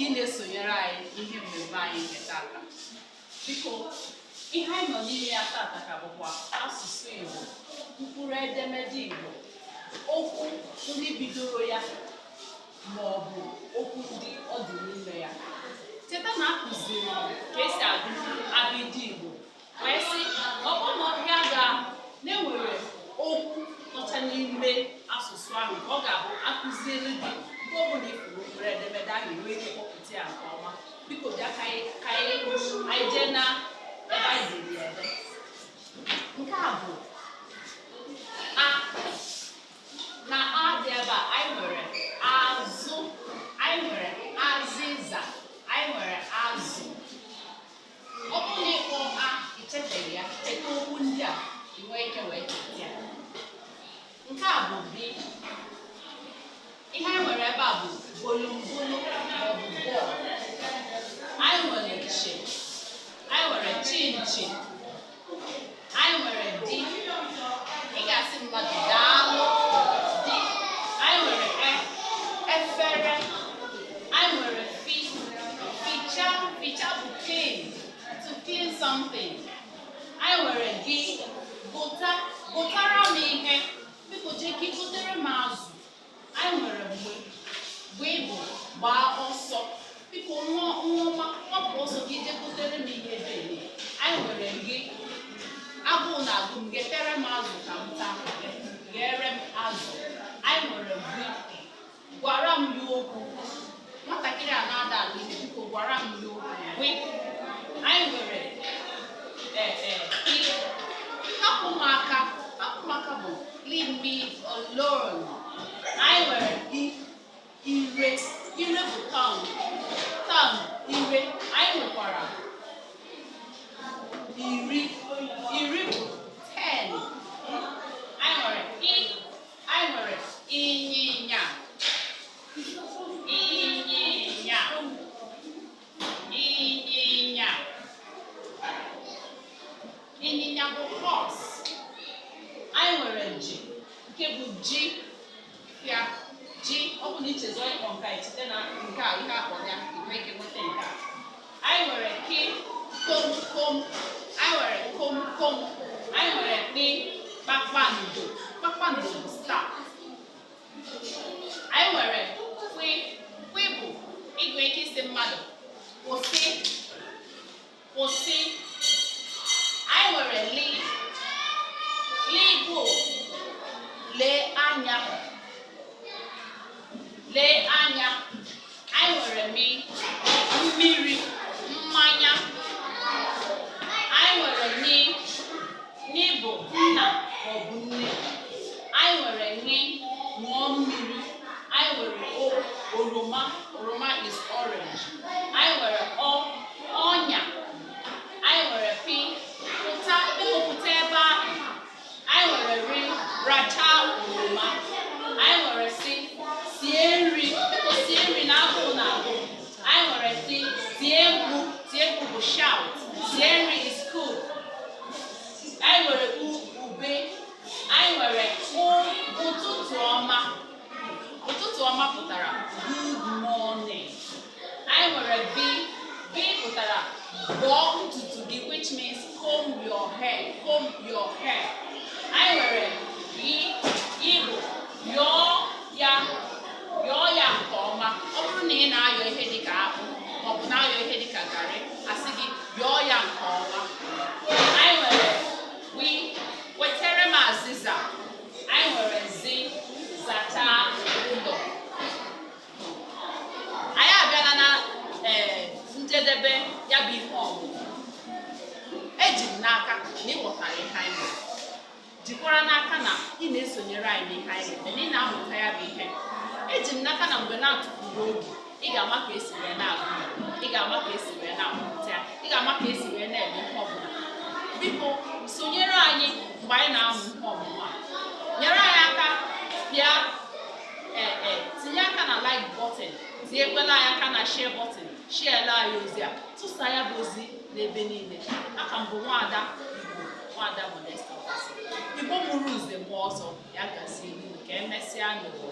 ị na-esonyere anyị ihe mmemme anyị nke tata. Biko, ihe anyị nọ n'ime ya tata ka bụkwa asụsụ Igbo, mkpụrụ edemede Igbo, okwu ndị bidoro ya ma ọ bụ okwu ndị ọ dị n'ime ya. Cheta na akụziri ka esi abịdị Igbo wee sị ọ bụ na ọbịa na-enwere okwu nọcha n'ime asụsụ ahụ ka ọ ga-abụ akụziri gị nke ọ bụla ifuru mkpụrụ edemede ahụ enwe ike kpọpụta ya nke ọma. Biko bịa ka anyị jee na ebe anyị diri ya ede. Nke a bụ a na a dị ebe a anyị nwere azụ, anyị nwere azịza, anyị nwere azụ. Ọ bụrụ na ịkpọ a icheteghị ya, cheta okwu ndị a inwe ike wee cheta ya. Nke a bụ bi. Ihe anyị nwere ebe a bụ bolombolo maọbụ bọọlụ. Anyị nwere chi, anyị nwere chinchi, anyị nwere di. Ị ga-asị mmadụ daalụ di. Anyị nwere efere, anyị nwere ficha bụ clean, to clean something. Anyị nwere gị, gụtara m ihe. Biko jee ka ịgụtere m azụ. Anyị nwere mgbe bụ gbaa ọsọ. Biko nwa ọma gbapụ ọsọ gị jee gụtere m ihe dị. Anyị nwere gị, agụụ na-agụ m, getere m azụ ka m taa, gere m azụ. Anyị nwere gị, gwara m ya okwu. Nwatakịrị a na-ada ala ime, biko gwara m ya okwu. Gị. Anyị nwere hapụ m aka. Hapụ m aka bụ leave me alone. Anyị nwere ire. Ire bụ tongue, ire. Anyị nwekwara iri bụ 10. Anyị nwere anyị nwere ịnyịnya, ịnyịnya bụ horse. Anyị nwere ji, nke bụ ji ya. Ji, ọ bụ na ichezọ ịkpọ nke a, echete na nke a ihe akpọ ya, inwe ike nweta nke a. Anyị nwere kom. Anyị nwere kom. Anyị nwere kpakpando. Kpakpando bụ star. Anyị nwere kwi bụ ịgụ ike isi mmadụ kwụsị. Anyị nwere li bụ lee anya. Anyị nwere mmiri, mmanya. Anyị nwere ni bụ nna maọbụ nne. Anyị nwere ṅụọ mmiri. Anyị nwere oroma is orange. Anyị nwere ọnya. Anyị nwere pụta ebe ahụ. Anyị nwere racha oroma. Anyị nwere sie nri. Biko sie nri na agụụ na-agụ. Anyị nwere tie mkpu bụ shout. Sie nri is cook. Anyị nwere ube. Anyị nwere ụtụtụ ọma. Ụtụtụ ọma pụtara good morning. Anyị nwere bi pụtara bọọ ntutu gị, which means comb your hair. Anyị nwere Igbo yọọ ya nke ọma. Ọ bụrụ na ị na-ayọ ihe dịka akpụ maọbụ na-ayọ ihe dịka garị, asị gị yọọ ya nke ọma. Anyị nwere wetere m azịza. Anyị nwere zachaa ụlọ. Anyị abịala na njedebe ya bụ ihe ọmụmụ. Eji m n'aka na ịghọtara ihe anyị mere. Jikwara n'aka na ị na-esonyere anyị n'ihe anyị na-eme, na ị na-amụta ya bụ ihe. Eji m n'aka na mgbe na-atụpụrụ oge, ị ga-ama ka esi wee na-agụ ya, ị ga-ama ka esi wee na-amụta ya, ị ga-ama ka esi wee na-eme ihe ọbụla. Biko sonyere anyị mgbe anyị na-amụ ihe ọmụmụ a. Nyere anyị aka, bịa tinye aka na like button, tinyekwela anyị aka na share button, share anyị ozi a, tụsa ya bụ ozi n'ebe niile. Aka m bụ Nwaada Igbo, Nwaada Modesta. Igbo mụrụ nze mụọ ọzọ, ya gazie ka emesịa n'ụwa.